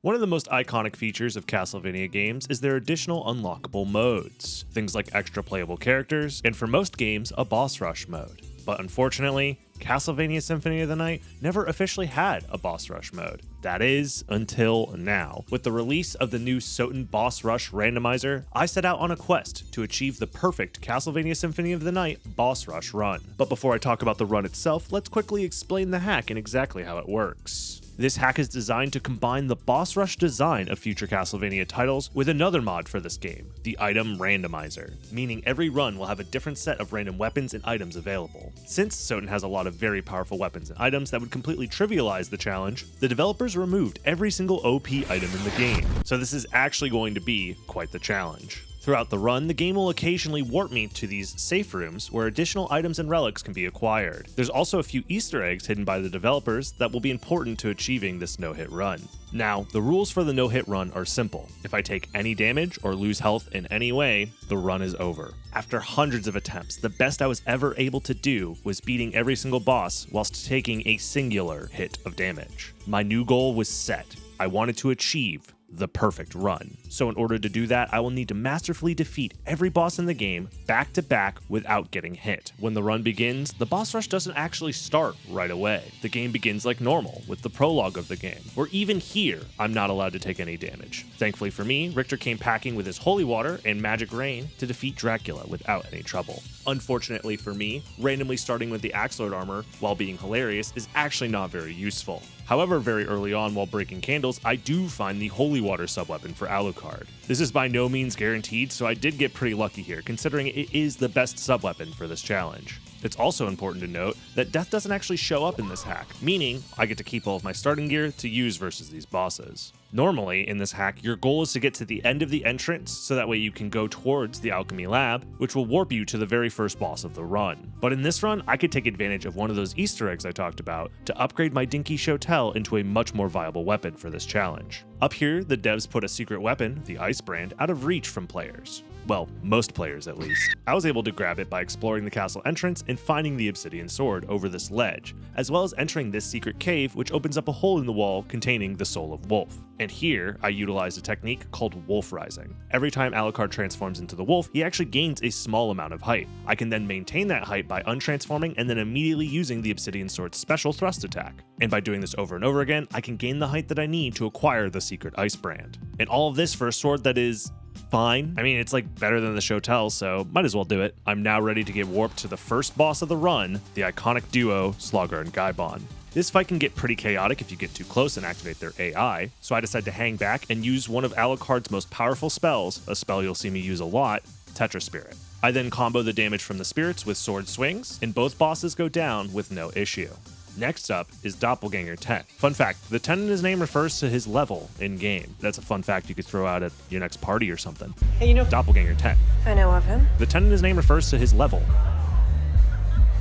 One of the most iconic features of Castlevania games is their additional unlockable modes, things like extra playable characters, and for most games, a boss rush mode. But unfortunately, Castlevania Symphony of the Night never officially had a boss rush mode. That is, until now. With the release of the new SotN Boss Rush randomizer, I set out on a quest to achieve the perfect Castlevania Symphony of the Night boss rush run. But before I talk about the run itself, let's quickly explain the hack and exactly how it works. This hack is designed to combine the boss rush design of future Castlevania titles with another mod for this game, the Item Randomizer, meaning every run will have a different set of random weapons and items available. Since SotN has a lot of very powerful weapons and items that would completely trivialize the challenge, the developers removed every single OP item in the game, so this is actually going to be quite the challenge. Throughout the run, the game will occasionally warp me to these safe rooms where additional items and relics can be acquired. There's also a few Easter eggs hidden by the developers that will be important to achieving this no-hit run. Now, the rules for the no-hit run are simple. If I take any damage or lose health in any way, the run is over. After hundreds of attempts, the best I was ever able to do was beating every single boss whilst taking a singular hit of damage. My new goal was set. I wanted to achieve the perfect run. So in order to do that, I will need to masterfully defeat every boss in the game back to back without getting hit. When the run begins, the boss rush doesn't actually start right away. The game begins like normal, with the prologue of the game, where even here, I'm not allowed to take any damage. Thankfully for me, Richter came packing with his holy water and magic rain to defeat Dracula without any trouble. Unfortunately for me, randomly starting with the Axelord armor while being hilarious is actually not very useful. However, very early on while breaking candles, I do find the holy water subweapon for Alucard. This is by no means guaranteed, so I did get pretty lucky here, considering it is the best subweapon for this challenge. It's also important to note that death doesn't actually show up in this hack, meaning I get to keep all of my starting gear to use versus these bosses. Normally, in this hack, your goal is to get to the end of the entrance so that way you can go towards the alchemy lab, which will warp you to the very first boss of the run. But in this run, I could take advantage of one of those Easter eggs I talked about to upgrade my Dinky Shotel into a much more viable weapon for this challenge. Up here, the devs put a secret weapon, the Ice Brand, out of reach from players. Well, most players at least. I was able to grab it by exploring the castle entrance and finding the obsidian sword over this ledge, as well as entering this secret cave which opens up a hole in the wall containing the soul of Wolf. And here, I utilized a technique called Wolf Rising. Every time Alucard transforms into the wolf, he actually gains a small amount of height. I can then maintain that height by untransforming and then immediately using the obsidian sword's special thrust attack. And by doing this over and over again, I can gain the height that I need to acquire the secret Ice Brand. And all of this for a sword that is fine. I mean, it's like better than the Shotel, so might as well do it. I'm now ready to get warped to the first boss of the run, the iconic duo Slogger and Gaibon. This fight can get pretty chaotic if you get too close and activate their AI, so I decided to hang back and use one of Alucard's most powerful spells, a spell you'll see me use a lot, Tetra Spirit. I then combo the damage from the spirits with sword swings, and both bosses go down with no issue. Next up is Doppelganger 10. Fun fact, the 10 in his name refers to his level in-game. That's a fun fact you could throw out at your next party or something. Hey, you know Doppelganger 10. I know of him. The 10 in his name refers to his level.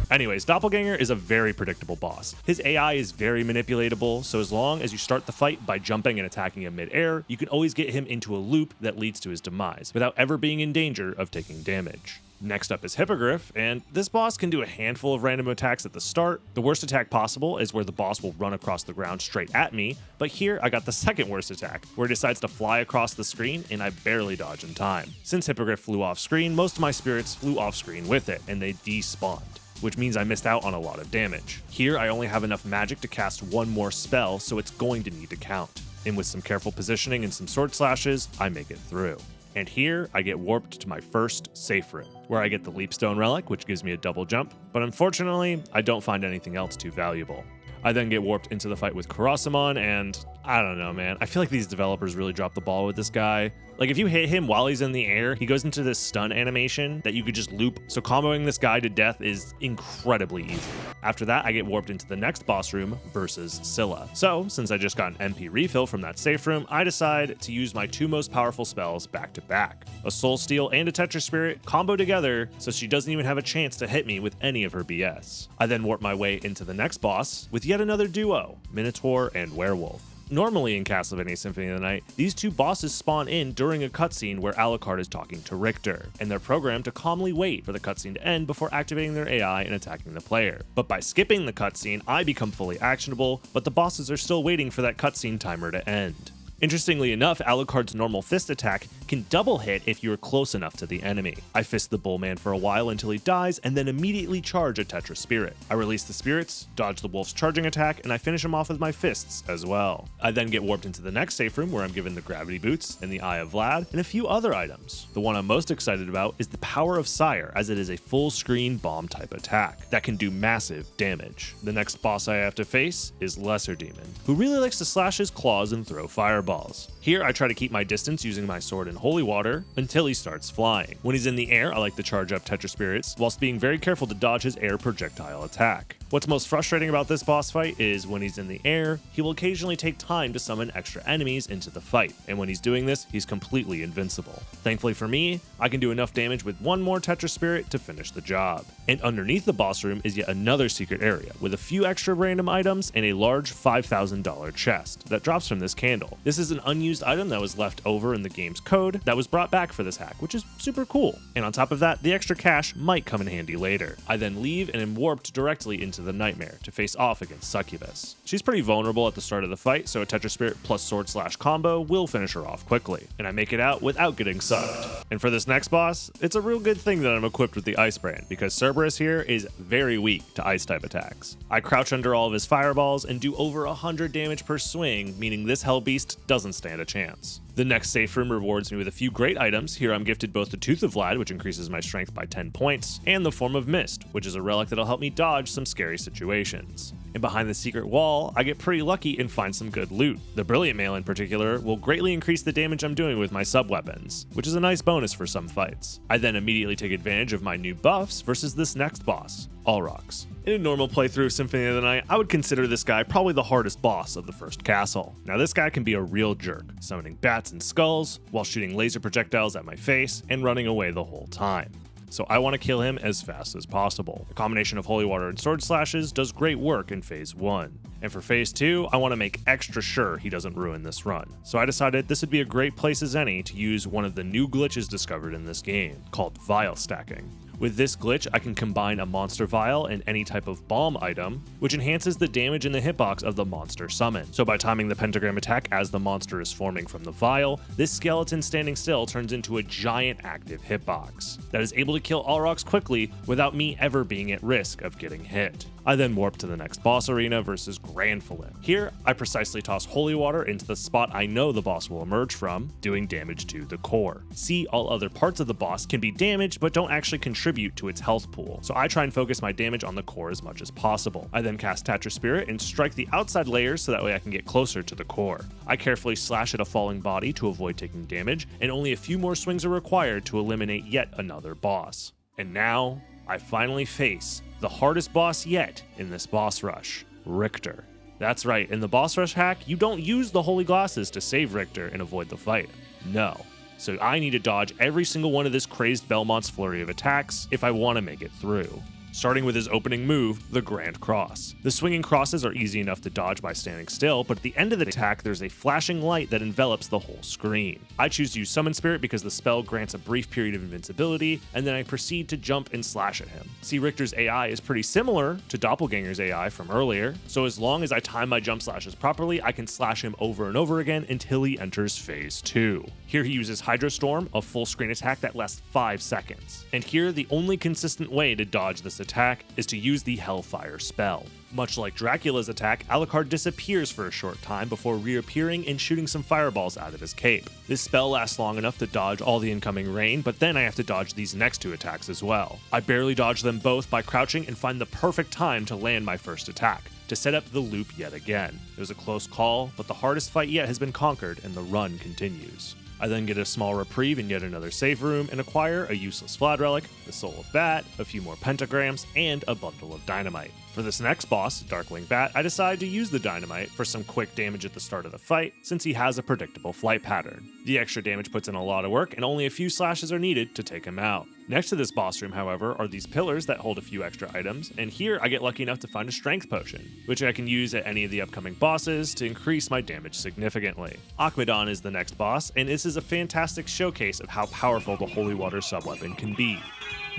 Anyways, Doppelganger is a very predictable boss. His AI is very manipulatable, so as long as you start the fight by jumping and attacking him mid-air, you can always get him into a loop that leads to his demise, without ever being in danger of taking damage. Next up is Hippogriff, and this boss can do a handful of random attacks at the start. The worst attack possible is where the boss will run across the ground straight at me, but here I got the second worst attack, where it decides to fly across the screen and I barely dodge in time. Since Hippogriff flew off screen, most of my spirits flew off screen with it, and they despawned, which means I missed out on a lot of damage. Here I only have enough magic to cast one more spell, so it's going to need to count. And with some careful positioning and some sword slashes, I make it through. And here, I get warped to my first safe room, where I get the Leapstone Relic, which gives me a double jump, but unfortunately, I don't find anything else too valuable. I then get warped into the fight with Karasamon, and I don't know, man. I feel like these developers really dropped the ball with this guy. Like, if you hit him while he's in the air, he goes into this stun animation that you could just loop, so comboing this guy to death is incredibly easy. After that, I get warped into the next boss room versus Scylla. So, since I just got an MP refill from that safe room, I decide to use my two most powerful spells back to back. A Soul Steal and a Tetra Spirit combo together, so she doesn't even have a chance to hit me with any of her BS. I then warp my way into the next boss with yet another duo, Minotaur and Werewolf. Normally in Castlevania Symphony of the Night, these two bosses spawn in during a cutscene where Alucard is talking to Richter, and they're programmed to calmly wait for the cutscene to end before activating their AI and attacking the player. But by skipping the cutscene, I become fully actionable, but the bosses are still waiting for that cutscene timer to end. Interestingly enough, Alucard's normal fist attack can double hit if you are close enough to the enemy. I fist the Bullman for a while until he dies, and then immediately charge a Tetra Spirit. I release the spirits, dodge the wolf's charging attack, and I finish him off with my fists as well. I then get warped into the next safe room where I'm given the gravity boots and the Eye of Vlad, and a few other items. The one I'm most excited about is the Power of Sire, as it is a full screen bomb type attack that can do massive damage. The next boss I have to face is Lesser Demon, who really likes to slash his claws and throw fireballs. Here I try to keep my distance using my sword and holy water until he starts flying. When he's in the air, I like to charge up Tetra Spirits whilst being very careful to dodge his air projectile attack. What's most frustrating about this boss fight is when he's in the air, he will occasionally take time to summon extra enemies into the fight, and when he's doing this, he's completely invincible. Thankfully for me, I can do enough damage with one more Tetra Spirit to finish the job. And underneath the boss room is yet another secret area with a few extra random items and a large $5,000 chest that drops from this candle. This is an unused item that was left over in the game's code that was brought back for this hack, which is super cool. And on top of that, the extra cash might come in handy later. I then leave and am warped directly into the Nightmare to face off against Succubus. She's pretty vulnerable at the start of the fight, so a Tetra Spirit plus sword slash combo will finish her off quickly, and I make it out without getting sucked. And for this next boss, it's a real good thing that I'm equipped with the Ice Brand, because Cerberus here is very weak to ice type attacks. I crouch under all of his fireballs and do over 100 damage per swing, meaning this hell beast doesn't stand a chance. The next safe room rewards me with a few great items. Here I'm gifted both the Tooth of Vlad, which increases my strength by 10 points, and the Form of Mist, which is a relic that'll help me dodge some scary situations. And behind the secret wall, I get pretty lucky and find some good loot. The Brilliant Mail in particular will greatly increase the damage I'm doing with my sub-weapons, which is a nice bonus for some fights. I then immediately take advantage of my new buffs versus this next boss, Ulrox. In a normal playthrough of Symphony of the Night, I would consider this guy probably the hardest boss of the first castle. Now this guy can be a real jerk, summoning bats and skulls, while shooting laser projectiles at my face and running away the whole time. So I want to kill him as fast as possible. A combination of holy water and sword slashes does great work in phase 1. And for phase 2, I want to make extra sure he doesn't ruin this run. So I decided this would be a great place as any to use one of the new glitches discovered in this game, called vial stacking. With this glitch, I can combine a monster vial and any type of bomb item, which enhances the damage in the hitbox of the monster summon. So by timing the pentagram attack as the monster is forming from the vial, this skeleton standing still turns into a giant active hitbox that is able to kill Ulrox quickly without me ever being at risk of getting hit. I then warp to the next boss arena versus Grand Philip. Here, I precisely toss holy water into the spot I know the boss will emerge from, doing damage to the core. See, all other parts of the boss can be damaged but don't actually contribute to its health pool, so I try and focus my damage on the core as much as possible. I then cast Tetra Spirit and strike the outside layers so that way I can get closer to the core. I carefully slash at a falling body to avoid taking damage, and only a few more swings are required to eliminate yet another boss. And now, I finally face the hardest boss yet in this boss rush, Richter. That's right, in the boss rush hack, you don't use the holy glasses to save Richter and avoid the fight. No. So I need to dodge every single one of this crazed Belmont's flurry of attacks if I want to make it through. Starting with his opening move, the Grand Cross. The swinging crosses are easy enough to dodge by standing still, but at the end of the attack, there's a flashing light that envelops the whole screen. I choose to use Summon Spirit because the spell grants a brief period of invincibility, and then I proceed to jump and slash at him. See, Richter's AI is pretty similar to Doppelganger's AI from earlier, so as long as I time my jump slashes properly, I can slash him over and over again until he enters phase 2. Here he uses Hydro Storm, a full screen attack that lasts 5 seconds. And here, the only consistent way to dodge this attack is to use the Hellfire spell. Much like Dracula's attack, Alucard disappears for a short time before reappearing and shooting some fireballs out of his cape. This spell lasts long enough to dodge all the incoming rain, but then I have to dodge these next 2 attacks as well. I barely dodge them both by crouching and find the perfect time to land my first attack, to set up the loop yet again. It was a close call, but the hardest fight yet has been conquered and the run continues. I then get a small reprieve in yet another save room and acquire a useless Vlad relic, the Soul of Bat, a few more pentagrams, and a bundle of dynamite. For this next boss, Darkwing Bat, I decide to use the dynamite for some quick damage at the start of the fight, since he has a predictable flight pattern. The extra damage puts in a lot of work, and only a few slashes are needed to take him out. Next to this boss room, however, are these pillars that hold a few extra items, and here I get lucky enough to find a strength potion, which I can use at any of the upcoming bosses to increase my damage significantly. Akmadon is the next boss, and this is a fantastic showcase of how powerful the Holy Water subweapon can be.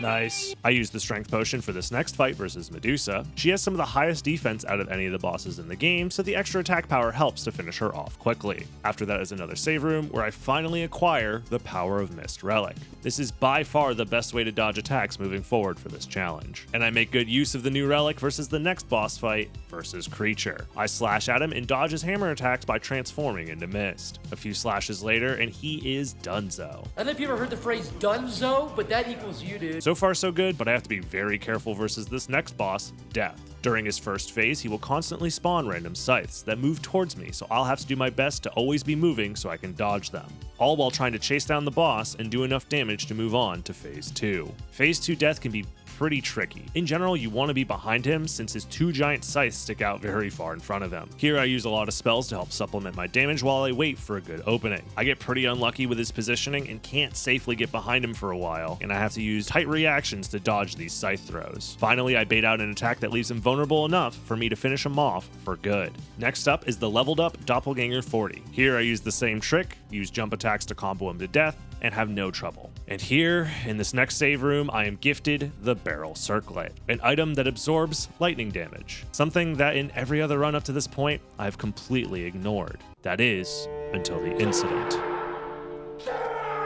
Nice. I used the strength potion for this next fight versus Medusa. She has some of the highest defense out of any of the bosses in the game, so the extra attack power helps to finish her off quickly. After that is another save room where I finally acquire the Power of Mist relic. This is by far the best way to dodge attacks moving forward for this challenge. And I make good use of the new relic versus the next boss fight versus Creature. I slash at him and dodge his hammer attacks by transforming into mist. A few slashes later and he is donezo. I don't know if you ever heard the phrase donezo, but that equals you, dude. So far so good, but I have to be very careful versus this next boss, Death. During his first phase, he will constantly spawn random scythes that move towards me, so I'll have to do my best to always be moving so I can dodge them, all while trying to chase down the boss and do enough damage to move on to phase 2. Phase 2 Death can be pretty tricky. In general, you want to be behind him since his two giant scythes stick out very far in front of him. Here I use a lot of spells to help supplement my damage while I wait for a good opening. I get pretty unlucky with his positioning and can't safely get behind him for a while, and I have to use tight reactions to dodge these scythe throws. Finally, I bait out an attack that leaves him vulnerable enough for me to finish him off for good. Next up is the leveled up Doppelganger 40. Here I use the same trick, use jump attacks to combo him to death, and have no trouble. And here, in this next save room, I am gifted the Barrel Circlet, an item that absorbs lightning damage, something that in every other run up to this point, I've completely ignored. That is, until the incident.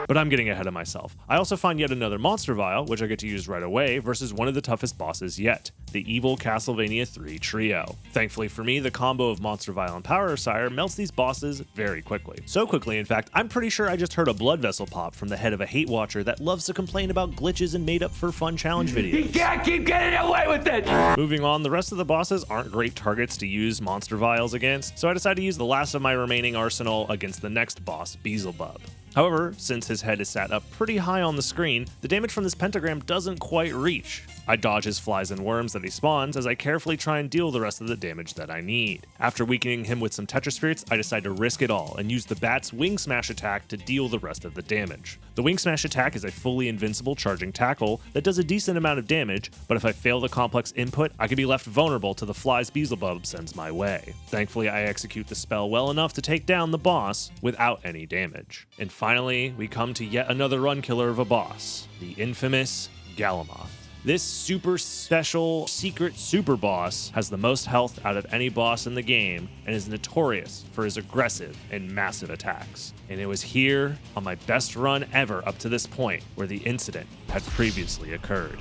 But I'm getting ahead of myself. I also find yet another Monster Vial, which I get to use right away, versus one of the toughest bosses yet, the evil Castlevania 3 trio. Thankfully for me, the combo of Monster Vial and Power of Sire melts these bosses very quickly. So quickly, in fact, I'm pretty sure I just heard a blood vessel pop from the head of a hate watcher that loves to complain about glitches and made up for fun challenge videos. You can't keep getting away with it! Moving on, the rest of the bosses aren't great targets to use Monster Vials against, so I decided to use the last of my remaining arsenal against the next boss, Beelzebub. However, since his head is sat up pretty high on the screen, the damage from this pentagram doesn't quite reach. I dodge his flies and worms that he spawns as I carefully try and deal the rest of the damage that I need. After weakening him with some Tetraspirits, I decide to risk it all and use the Bat's Wing Smash attack to deal the rest of the damage. The Wing Smash attack is a fully invincible charging tackle that does a decent amount of damage, but if I fail the complex input, I can be left vulnerable to the flies Beelzebub sends my way. Thankfully, I execute the spell well enough to take down the boss without any damage. And finally, we come to yet another run killer of a boss, the infamous Galamoth. This super special secret super boss has the most health out of any boss in the game and is notorious for his aggressive and massive attacks. And it was here on my best run ever up to this point where the incident had previously occurred.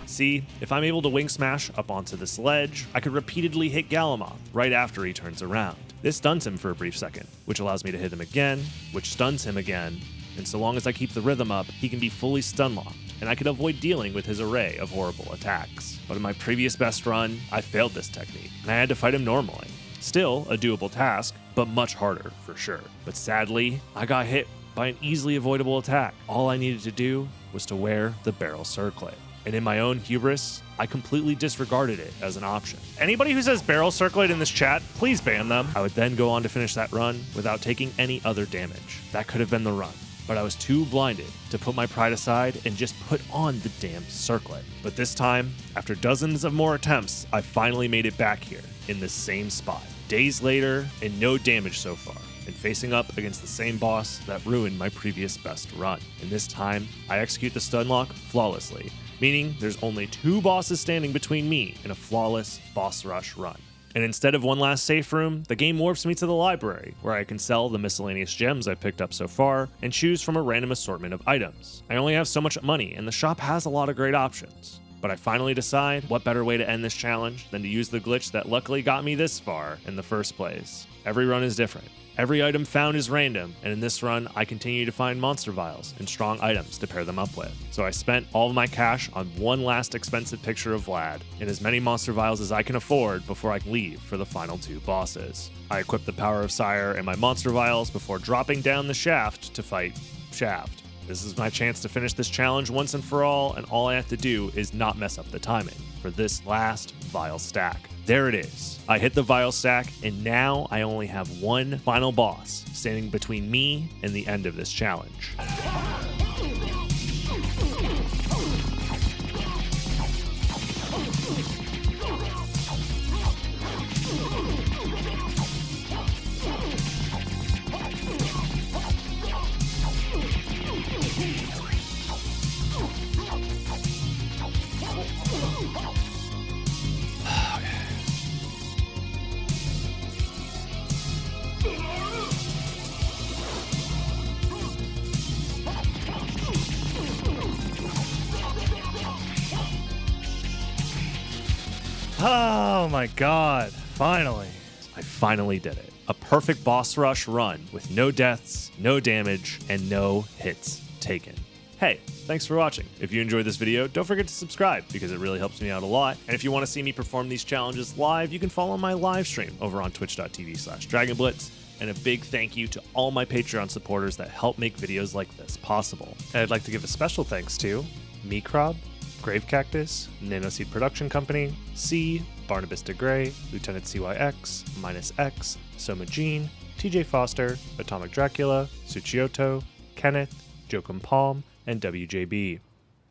See, if I'm able to wing smash up onto this ledge, I could repeatedly hit Galamoth right after he turns around. This stuns him for a brief second, which allows me to hit him again, which stuns him again, and so long as I keep the rhythm up, he can be fully stun locked, and I can avoid dealing with his array of horrible attacks. But in my previous best run, I failed this technique, and I had to fight him normally. Still a doable task, but much harder for sure. But sadly, I got hit by an easily avoidable attack. All I needed to do was to wear the Barrel Circlet. And in my own hubris, I completely disregarded it as an option. Anybody who says Barrel Circlet in this chat, please ban them. I would then go on to finish that run without taking any other damage. That could have been the run, but I was too blinded to put my pride aside and just put on the damn circlet. But this time, after dozens of more attempts, I finally made it back here in the same spot. Days later, and no damage so far, and facing up against the same boss that ruined my previous best run. And this time, I execute the stun lock flawlessly, meaning there's only 2 bosses standing between me and a flawless boss rush run. And instead of one last safe room, the game warps me to the library, where I can sell the miscellaneous gems I've picked up so far and choose from a random assortment of items. I only have so much money, and the shop has a lot of great options. But I finally decide what better way to end this challenge than to use the glitch that luckily got me this far in the first place. Every run is different. Every item found is random, and in this run, I continue to find monster vials and strong items to pair them up with. So I spent all of my cash on one last expensive picture of Vlad, and as many monster vials as I can afford before I leave for the final 2 bosses. I equip the Power of Sire and my monster vials before dropping down the shaft to fight Shaft. This is my chance to finish this challenge once and for all, and all I have to do is not mess up the timing for this last vial stack. There it is. I hit the vial stack, and now I only have one final boss standing between me and the end of this challenge. Oh my god, finally. I finally did it. A perfect boss rush run with no deaths, no damage, and no hits taken. Hey, thanks for watching. If you enjoyed this video, don't forget to subscribe because it really helps me out a lot. And if you want to see me perform these challenges live, you can follow my live stream over on twitch.tv/DragonBlitz. And a big thank you to all my Patreon supporters that help make videos like this possible. And I'd like to give a special thanks to Microb, Grave Cactus, Nanoseed Production Company, C, Barnabas DeGray, Lieutenant CYX, Minus X, Soma Jean, TJ Foster, Atomic Dracula, Suchioto, Kenneth, Jokum Palm, and WJB.